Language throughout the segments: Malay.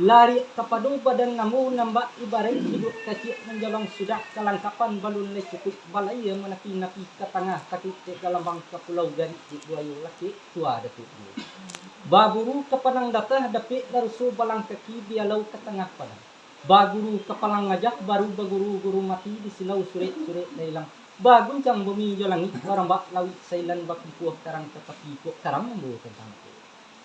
lari kepada badan namu nambah ibarat hidup kecil menjalang sudah kelengkapan balun le cukup balai yang menapi ke tengah kaki ke galambang ke pulau gari di buayu laki tua datuk baburu kepanang datah dapi larusu balang kaki bialau ke tengah padang baguru kepalang ngajak baru baguru mati di silau sure leilang baguncang bumi jolangi orang bak lawi sailan bak puah karang tepapi karang membu tentang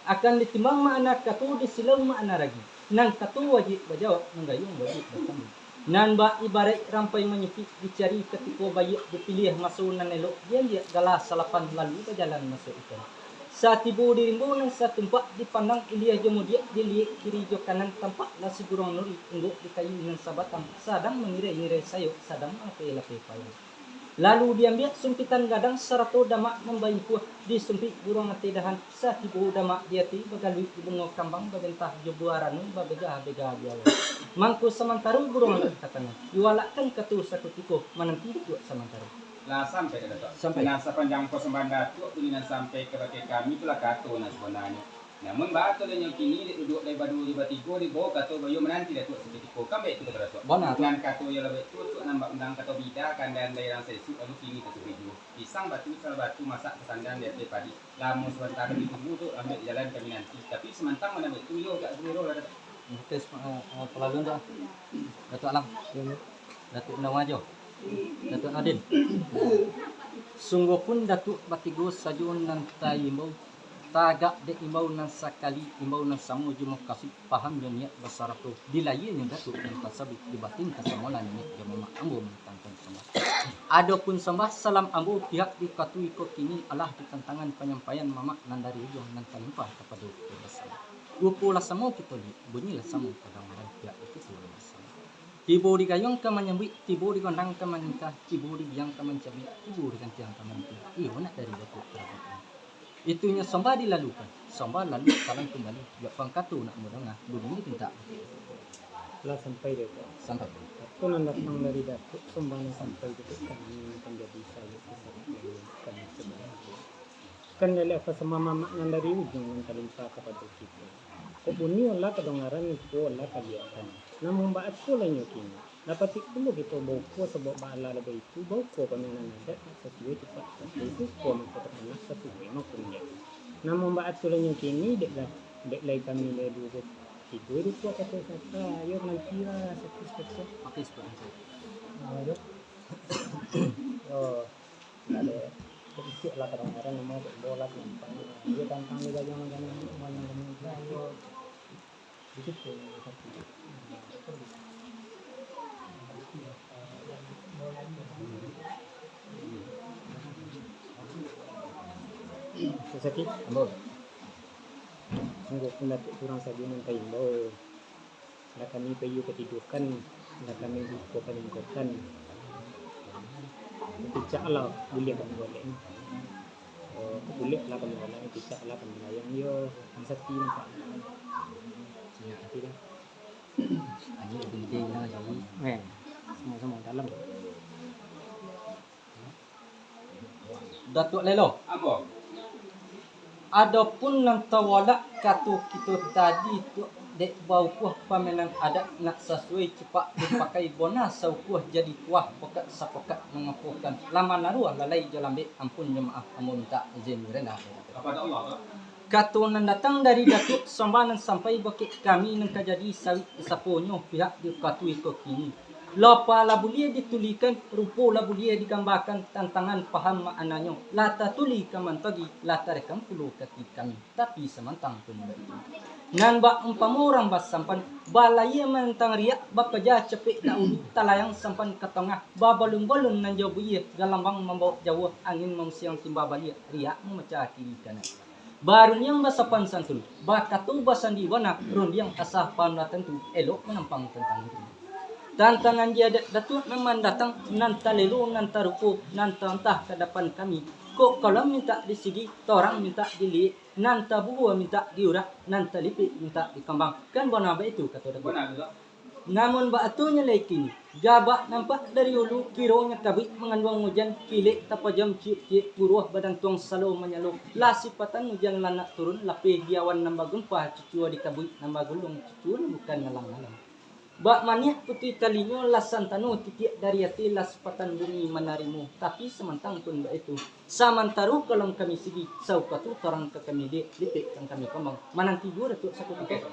akan ditimbang makna katu di silau makna lagi nan katu wajib bajawab menggayung wajib bertemu nan ba ibarat rampai menyupik dicari ketika bayi dipilih masuk nan elok dia galah salapan lalu berjalan masuk ikan saat tibu dirimbu nan satempat dipandang ilia jomo dia dilihat kiri jo kanan tampak nasi burung nuri ungguk di kayu nan sabatang sadang mengirai-ngirai sayuk sadang lape-lape payung. Lalu diambil sumpitan gadang serato damak membayi kuah di sumpit burung atidahan saat ibu damak diati begalui di bunga kambang babentah jobuaranu babega biawa. Mangku semantaru burung katanya. Yualakkan ketu sakutiko menanti kuat semantaru. Lah sampai ke Datuk. Sampai. Nah sepanjang pos Datuk ini sampai ke bagi kami itulah kato nah sebenarnya. Namun batu dan yang kini duduk dari badu di batigo di bawah kato bayu menanti Datuk seperti ko kambe itu Datuk. Bona dengan kato yang lebih tu nambah undang kato bida kan dan daerah sesu lalu kini tu sebeju. Pisang batu kalau batu masak kesandan dia padi. Lamu sebentar ditunggu tu ambil jalan kami nanti. Tapi sementang mana betul yo gak biro lah. tes pelagun dah. Datuk Alang. Datuk Nawajo. Datuk Adin. Sungguh pun Datuk Batigo sajun nan taimau tagak de imau nan sakali imau nan samu jumo kasih paham yo niat besar tu dilayan yang Datuk dan kasabik dibatin kasamolan niat jumo ambo tangkan sembah adapun sembah salam ambo pihak dikatui ko kini Allah di tantangan penyampaian mamak nan dari ujung nan talimpah kepada besar gupulah samu kita li bunyilah samu kadang orang pihak itu besar tibo di gayung ke menyambut tibo di gondang ke menikah tibo di biang ke mencabi tibo di gantian ke menikah nak dari Datuk kerabat itunya sembah dilalukan sembah lalu salam kembali ya pangkatu nak mudangah bunyi minta lah sampai dia sampai aku nak datang dari Datuk sembahnya sampai itu kami menjadi saya kan sebenarnya kan dari apa sama mama yang dari ujung yang terlimpa kepada kita kok bunyi Allah kedengaran itu Allah kelihatan namun mbak aku lah nyokin dapat dulu gitu bau kuah sebab bala lebih itu bau kuah pemainan ada sesuai cepat itu kuah mengkotaknya sesuai makunya namun mbak aku lah nyokin dek lagi kami le dulu tidur di kuah kata kata ayo nanti lah satu pakai sebentar ayo oh ada isi lah kadang-kadang mau bola nampak dia tantang dia jangan ayo begitu sakit ambo sungguh pun dapat kurang saja nanti imbau nak kami pergi ketidurkan nak kami bukan ingkokan picak lah boleh kami boleh boleh lah kami boleh picak lah kami layang yo sakit nampak nanti dah ini gede lah jadi semua dalam Datuk Lelo Apa? adapun nan tawalak katu kita tadi tu dek bau kuah pamenan adat nak sesuai cepat dipakai bonus sau kuah jadi kuah pokat sapokat mengapukan lama naruah lalai jalambe ampun jemaah amun minta izin rendah Kepada Allah. katu nan datang dari Datuk sambanan sampai bakit kami nan kajadi sawit saponyo pihak di katu iko kini lopa labulia ditulikan rupo labulia digambarkan tantangan paham maknanya lata tuli kaman tagi lata rekam puluh kaki kami tapi semantang pun itu nan ba umpamurang bas sampan balaya mentang riak bapaja cepik daun talayang sampan ke tengah ba balung-balung nan jauh buia galambang membawa jauh angin memsiang timba balia riak memecah kiri kanan baru yang basapan santul bakatu basandiwana rondiang asah pan tentu elok menampang tentang itu tantangan dia Datuk memang datang nan talelu nan taruku nan tantah ke depan kami kok kalau minta di sini orang minta dili nan tabuah minta diurak nan talipik minta dikembang kan bona itu kata Datuk Benar juga. Namun baatunya laikin, gaba nampak dari ulu kironya kabit mengandung hujan kilik tapajam ciut buruh badan tuang salo menyalo lasipatan hujan lanak turun lape giawan nambah gempa cucua di kabit nambah gulung cucua bukan ngalang-ngalang. Bak maniak putih talinyo lasan tanu titik dari hati lasipatan bumi menarimu tapi semantang pun itu samantaru kalau kami sigi saukatu torang ke kami dipik kan kami kembang mananti gua datuk satu titik.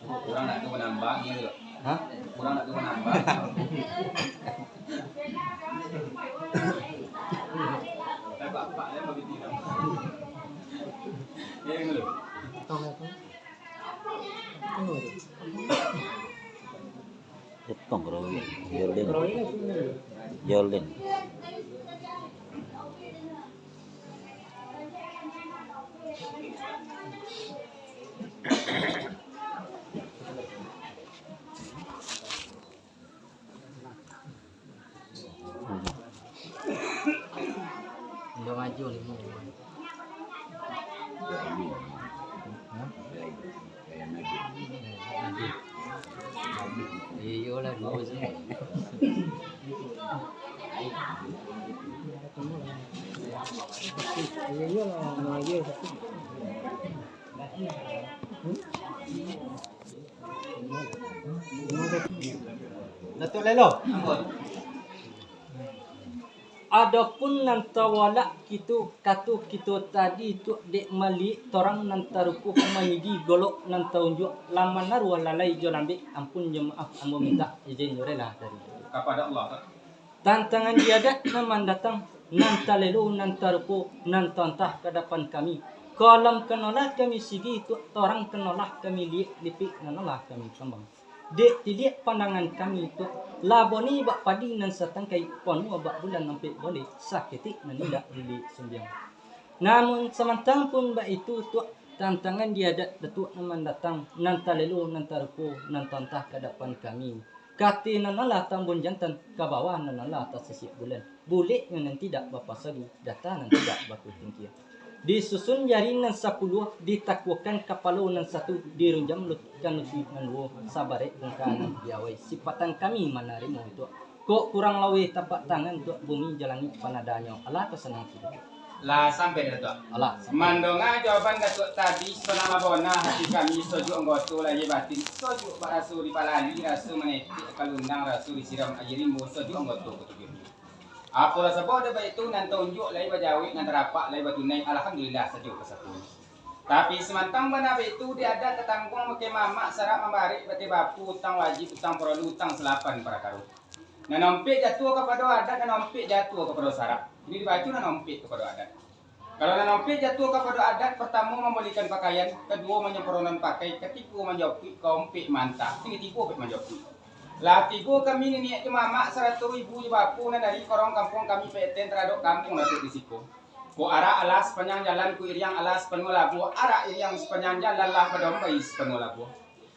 Kurang nak tu menambah gitu. Hah? Kurang nak tu menambah. Bapak dia begitu. Yang lu. Jepang Jordan. Udah maju nih. Iya lah dua sih. Iya lah, nah iya. Datuk Lelo. Adapun nantawala kitu katu kitu tadi tu dek mali torang nantaruku manigi golok nantaunjuk laman naru lalai jolambe ampun jemaah ambo minta izin rela dari Kepada Allah. tantangan diadat naman datang nantalelu nantaruku nantantah ke depan kami kolam kenolah kami sigi tu torang kenolah kami lipik nanolah kami kembang dek tidak pandangan kami tu laboni bak padi nan satangkai ponu bak bulan nampak boleh sakiti nandak dili sembiang. Namun semantang pun bak itu tu tantangan dia datuk naman datang nantalelu nantarku nantantah ke depan kami. Kati nanalah tambun jantan ke bawah nanalah atas sisiap bulan. Boleh yang tidak bapa sagi data nan tidak batu tinggi. Disusun jari nan 10 ditakwakan kapalo nan 1 dirunjam lutkan lutut nan 2 sabare bungkanan diawai sipatan kami manarimo itu kok kurang lawe tapak tangan untuk bumi jalani panadanya Allah kesenang kita Lah sampai dah tu. Allah Mandonga jawaban datuk tadi selama bona hati kami sojuk anggoto lagi batin sojuk barasu di palali rasu menetik kalundang rasu disiram air rimbo sojuk anggoto ketujuh. Apa rasa bodoh baik itu nan tunjuk lai bajawi nan terapak lai batunai alhamdulillah sejuk kesatuan. Tapi semantang mana itu dia ada ketanggung pakai mamak sarap membarik bati bapu utang wajib utang perlu utang selapan para karu. Nan nompik jatuh kepada adat dan nompik jatuh kepada sarap. Ini dibaca nan nompik kepada adat. Kalau nan nompik jatuh kepada adat pertama membelikan pakaian, kedua menyempurnakan pakai, ketiga menjopi kompik mantap. Ini tiga pek menjopi. Lah tiga kami ni niat mamak 100,000 je bapu na dari korong kampung kami PTN teraduk kampung datuk di siku. Ku arah alas sepanjang jalan ku iriang alas penuh labu, arah iriang sepanjang jalan lah pedombai penuh labu.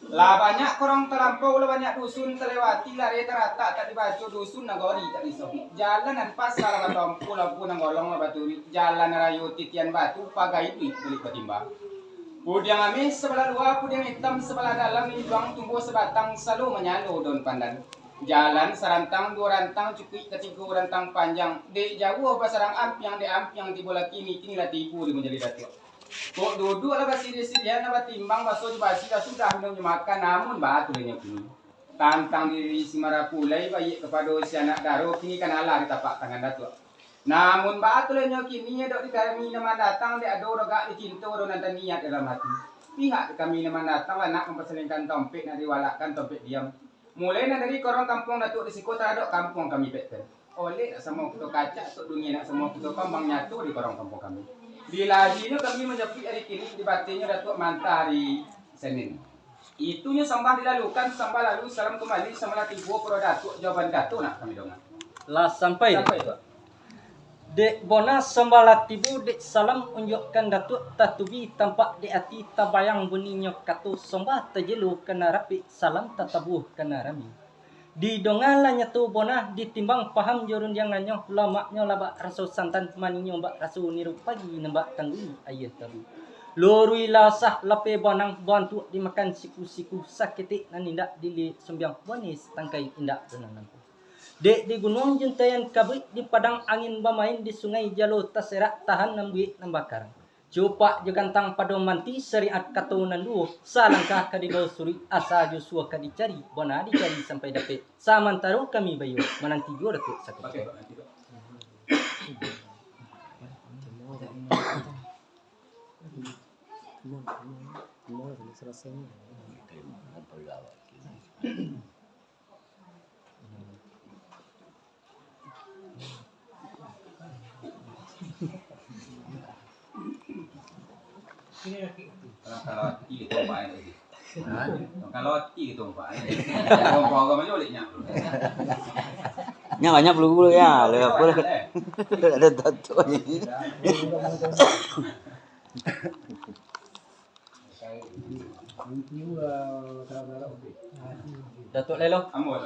Lah banyak korong terlampau lah banyak dusun terlewati lari terata tak dibaca dusun nagori tak disobi. Jalan dan pasar lah tompu lampu nanggolong lah baturi. Jalan rayu titian batu pagai duit beli patimbang. Pudiang amis sebelah luar, pudiang hitam sebelah dalam, hidung tumbuh sebatang selalu menyalo daun pandan. Jalan serantang dua rantang cukui ketiga rantang panjang. Dek jauh pasarang ampiang, dek ampiang tiba lagi kini lah tipu di menjadi datuk. Kok duduk lah basi disedian lah timbang baso di basi dah sudah minum makan namun batu lenyap kini. Tantang diri si marapulai baik kepada si anak daro kini kan Allah ditapak tangan datuk. Namun batu lenyap kini dok di kami nama datang dek ado rogak dicinta do nanti niat dalam hati. Pihak kami nama datang lah nak memperselingkan tompek nak diwalakan tompek diam. Mulai dari korong kampung datuk di siku teraduk kampung kami peten. Oleh nak semua kita kaca untuk dunia nak semua kita kambang nyatu di korong kampung kami. Di lajinya kami menjepit hari kini di batinya datuk mantah hari Senin. Itunya sambah dilalukan sambah lalu salam kembali sama tiba pro datuk jawaban datuk nak kami dongan. lah sampai itu. dek bona sembalat tibu dek salam unjukkan datuk tatubi tampak di hati tabayang bunyinya katu sombah tajelu kena rapi salam tatabuh kena rami. Di dongalah nyatu bona ditimbang paham jorun jangannya lamaknya laba rasu santan maninyo mbak rasu niru pagi nembak tangguli ayah tabu. Lorui lasah lape bonang bantu dimakan siku-siku sakiti nan indak dili sembiang bonis tangkai indak tenanan. Dek di gunung jentayan kabut di padang angin bamain di sungai jalo taserak tahan nambuit nambakar. Cupak jegantang pado manti syariat katunan duo salangkah kadibau suri asa Joshua kadicari bona dicari sampai dapet samantaro kami bayu menanti jua datuk sakit. Pakai Pak, nanti Pak. Semua sudah selesai. Kalau tiga tumpah ini. Kalau tiga tumpah ini. Kalau kau macam olehnya. Nya banyak belum ya, lewat pula ada tato ni. Datuk Lelo. Amor.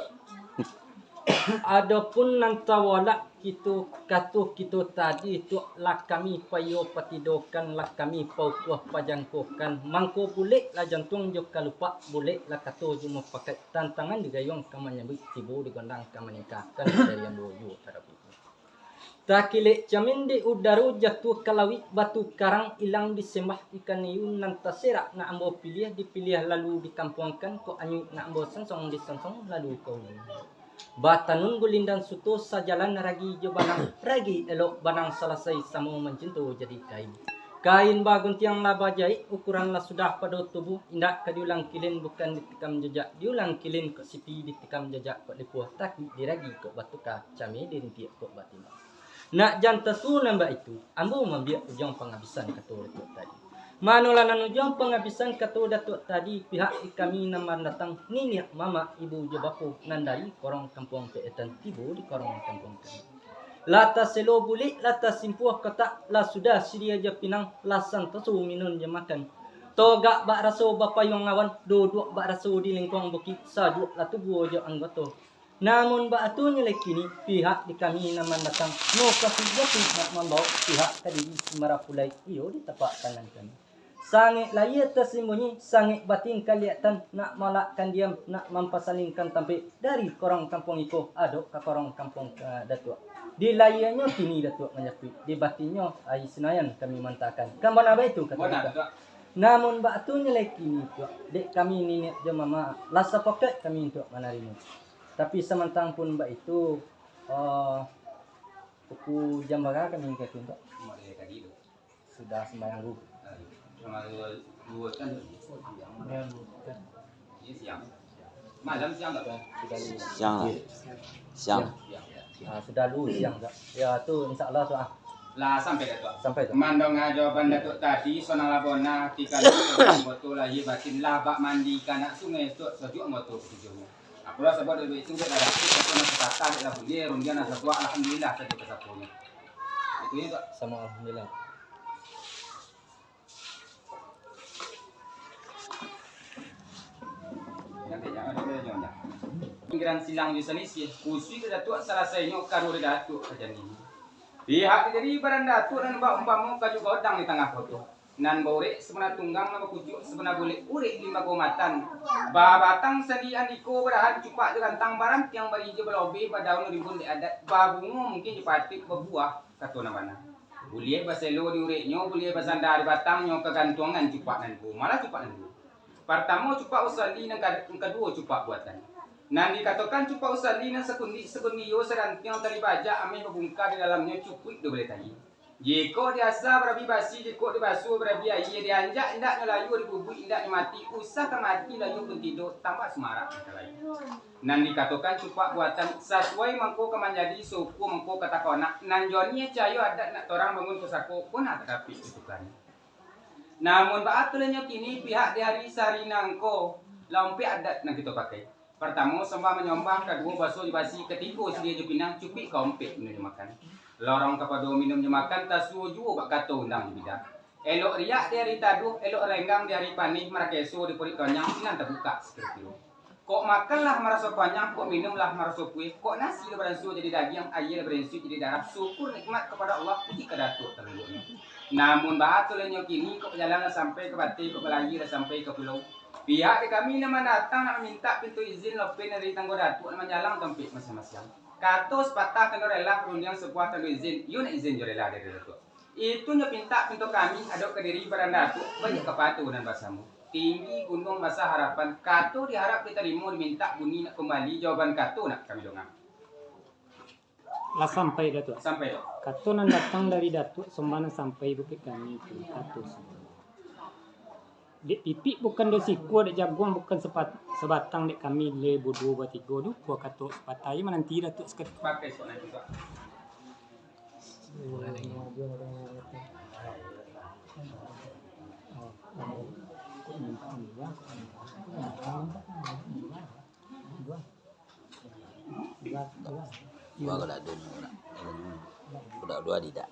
Adapun nantawala kita katuh kita tadi tu lah kami payo patidokan lah kami paukuah pajangkokan mangko boleh lah jantung jo kalupa boleh lah katuh jo pakai tantangan digayung kamanya bik tibo digondang kamanikahkan dari yang doju tarap itu. Takile jamin di udaru jatuh kalawi batu karang ilang disembah ikan iun nanta serak na ambo pilih dipilih lalu dikampungkan ko anyu na ambo sensong disensong lalu kau. Batanun gulindan suto sa jalan ragi jo banang ragi elok banang selesai samo mencintu jadi kain. Kain bagun tiang laba jahit ukuran lah sudah pada tubuh indak kadiulang kilin bukan ditikam jejak diulang kilin ke sipi ditikam jejak kok lipuh tapi diragi kok batuka cami dirintiak kok batin. Nak janta su nambah itu ambu membiak ujung penghabisan kata datuk tadi. Manolanan ujung penghabisan kata datuk tadi pihak kami nama datang nini mama ibu jebaku nandari korong kampung peetan tibu di korong kampung kami. Lata selo bulik lata simpuah kata la sudah sidia je pinang lasan tasu minun je makan. Toga bak raso bapa yang ngawan duduk bak raso di lingkong bukit saduk la tubuh je anggota. Namun batunya lekini pihak di kami nama datang no kasih jatuh nak membawa pihak tadi semara pulai iyo di tapak kanan kami. Sangat layar tersembunyi, sangat batin kelihatan nak malakkan diam, nak mempasalingkan tampil dari korong kampung itu aduk ke korong kampung datuk. Di layarnya kini datuk menyapi, di batinnya ai senayan kami mantakan. Kamu apa itu kata datuk? Namun batunya lekini tu, dek kami nenek je mama lasa poket kami untuk menerima. Tapi semantang pun mbak itu pukul jam berapa kami ke tu? Sudah sembahyang dulu. Sama dua kan siang. Malam siang tak? Siang lah. Siang. Sudah lu siang tak? Ya tu insyaallah tu Lah sampai datuk. sampai tu. Mandong jawaban datuk tadi sonang labona tika motor lagi batin labak mandi kanak sungai tu sejuk motor tujuhnya. Aku rasa sebab dari itu dia ada aku nak kata dia boleh rundian asal tua alhamdulillah saja kesapunya. Itu itu Sama alhamdulillah. Pinggiran silang di selisih, kusui ke datuk salah saya karo di datuk aja ni. Pihak dari barang datuk dan mbak umpamu kaju godang di tengah foto. Nan borek sebenarnya tunggang nama kucuk sebenarnya boleh urek di magomatan. Batang sandian iko berahan cupak dengan tang barang yang beri je belobe pada daun ribun di adat. Babungu mungkin jepatik berbuah kata nama. Boleh baselo di ureknya, boleh basandar batangnya kegantungan cupak nanku. Malah cupak nanku. Pertama cupak usali yang kedua cupak buatan. Nan dikatakan cupak usali yang sekundi yo serantiang tali baja amih membungkar di dalamnya cupuk do boleh tadi. Jika diasa berabi basi, jika dibasuh berabi air, dianjak indaknya layu dibubui indaknya mati, usah ke mati layu pun tidur tambah semarak layu. Nan dikatakan cupak buatan sesuai mangko kemanjadi suku mangko kata konak. Nan joni cayo adat nak orang bangun pusako pun nak tetapi itu kan. Namun baatulnya kini pihak dari Sarinangko lompi adat nak kita pakai. Pertama sembah menyembah, kedua basuh basi, ketiga sedia je pinang cupik kompet minum makan. Lorong kepada minum je makan tasu juga bak kata undang je bidak. Elok riak di hari taduh, elok renggang di hari panih, marakeso di purik konyang sinan terbuka seperti itu. Kok makanlah merasa konyang, kok minumlah merasa kuih, kok nasi le beransu jadi daging, air beransu jadi darah. Syukur nikmat kepada Allah puji ke datuk terlalunya. Namun batu lenyo kini kok perjalanan sampai ke Bati, ke Melayu dan sampai ke pulau. Pihak di kami nama datang nak minta pintu izin lopen dari tanggo datuk nama jalan tempat masing-masing. Kato sepatah kena rela perundian sebuah tanggo izin, you nak izin jo rela dari datuk. Itu nyo pinta pintu kami ada ke diri barang datuk banyak kepatuhan bahasamu. Tinggi gunung masa harapan kato diharap diterima diminta bunyi nak kembali jawaban kato nak kami dongam. Lah sampai Datuk. Sampai dok. Kato nan datang dari Datuk Sombana sampai bukit kami itu Kato semua. Dek pipik bukan dosiku, dek jagung bukan sebatang dek kami le bodoh batigo du gua Kato sepatai menanti Datuk sekat. Pakai sok nanti sok. Dua kalau ada udah dua tidak.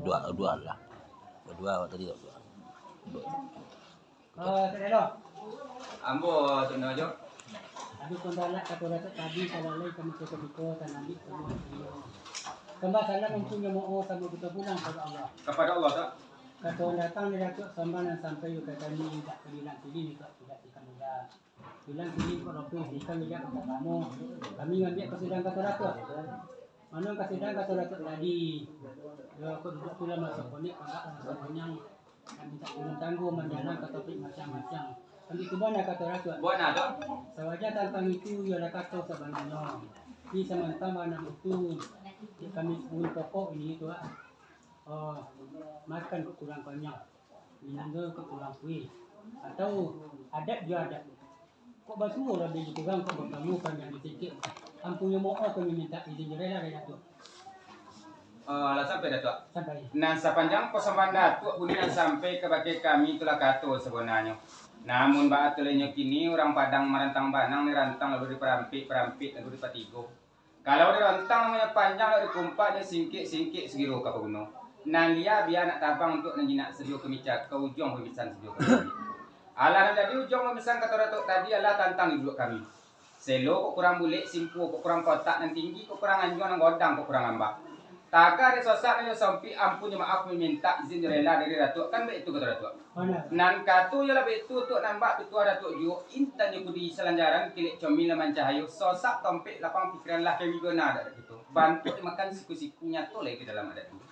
Dua lah. Dua tadi dua. Terelo. Ambo tunda jo. Aduh kembali kata Datuk tadi kalau lagi kami ke Biko tanami semua. Kembali sana mempunyai mau kami betul pulang kepada Allah. Kepada Allah tak. Kata datang dari Datuk Sombana sampai ke kami tidak bilang sini tidak kita mudah. Bilang sini kok Datuk kita lihat kata kamu. Kami ngambil kesidang kata Datuk. Mana kesidang kata Datuk tadi. Ya aku duduk pula masuk konek enggak masuk panjang. Kami tak belum tangguh menjalan ke topik macam-macam. Kami tu mana kata Datuk. Buat nak tak. Sawaja tentang itu ya kata sebenarnya. Di sementara mana itu kami pun pokok ini itu makan kurang banyak, minum kurang kuih, atau adat juga ada. Kok basuh orang dia kurang kok berkamu kan yang sedikit. Ampunya mau kami minta izin rela dari Datuk. Lah sampai Datuk. Sampai. Nah sepanjang persembahan Datuk bunyian sampai ke bagi kami itulah Kato sebenarnya. Namun batu lenyo kini orang Padang merantang banang ni rantang lalu diperampik lalu dipatigo. Kalau di rantang namanya panjang lalu dikumpatnya singkik segiro ke gunung. Nan dia biar nak tabang untuk nanjinak sedio kemicak ke ujung pemisahan sedio kami. Alah jadi ujung pemisahan kata Datuk tadi adalah tantang hidup kami. Selo kok kurang bulik, simpu kok kurang kotak nan tinggi kok kurang anjuan nan godang kok kurang ambak. Taka ada sosok yang sampai ampunnya maaf meminta izin rela dari Datuk kan begitu kata Datuk. Nan katu ya lebih itu untuk nambah ketua Datuk juga intan yang kudi selanjaran kilik comil laman cahayu sosok tompek lapang pikiran lah kami guna ada gitu. Bantu dimakan siku-sikunya tu lagi dalam adat itu.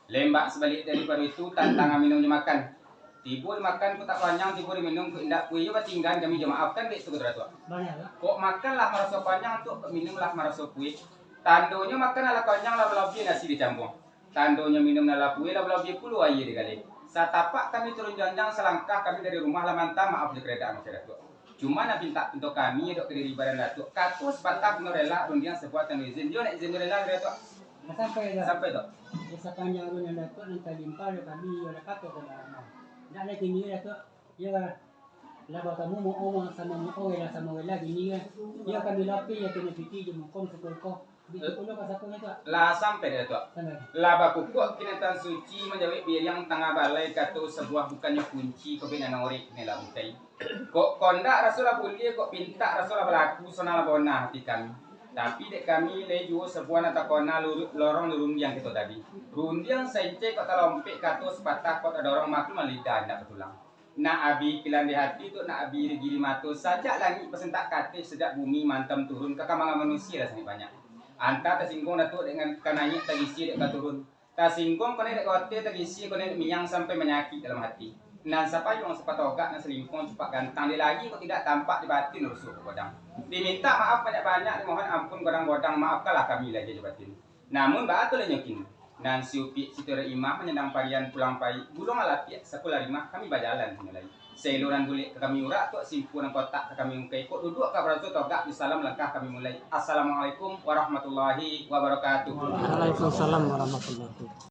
Lembak sebalik daripada itu tantangan minumnya makan. Tibu dimakan ku tak panjang, tibu diminum ku indak ku iyo tinggal kami jemaah kan begitu kata Datuk. Kok makanlah merasa panjang untuk minumlah merasa kuih. Tandonya makan ala panjang lah lebih nasi dicampur. Tandonya minum ala kuih lah lebih puluh air dikali. Saat tapak kami turun janjang selangkah kami dari rumah lah mantap maaf di kereta Mas Datuk. Cuma nak minta untuk kami dok ke diri badan Datuk. Katus sebatang rela rundian sebuah tanda izin. Dia nak izin rela Datuk. Sampai dok. Sepanjang rundian Datuk nanti limpah kami ada kata kepada. Nak lagi ni Datuk. Ya lah kamu mau omong sama mau ya sama wala gini kan. Ya kami lapis ya kena fikir je mukom sepuluh. Lah sampai Datuk. Lah baku kok kinatan suci menjawab biang tengah balai kata sebuah bukannya kunci kau bina norik ni lah untai. Kok kondak Rasulullah boleh kok pinta Rasulullah berlaku sonal bona hati kami. Tapi dek kami leju sebuah nata kona lorong rundiang kita tadi. Rundiang sence kok terlompek kata sepatah kok ada orang maklum lidah ndak ketulang. Nak abi kilan di hati tu nak abi giri matu sajak langit pesentak kate sejak bumi mantam turun ke kamangan manusia lah sangat banyak. Anta tersinggung Datuk dengan kananya terisi dek turun. Tersinggung kau dek kote terisi kau dek minyang sampai menyakit dalam hati. Nan siapa yang sempat togak nan selingkuh cepat gantang dia lagi kau tidak tampak di batin rusuk ke godang. Diminta maaf banyak-banyak dimohon ampun godang-godang maafkanlah kami lagi je batin. Namun batul nyokin. Nan siupi sitere imam menyendang parian pulang pai gulung alapia sekolah rimah kami berjalan mulai. Seluran gulik ke kami urak tu simpunan kotak ke kami ungkai kok duduk ke beratus togak di salam langkah kami mulai. Assalamualaikum warahmatullahi wabarakatuh. Waalaikumsalam warahmatullahi wabarakatuh.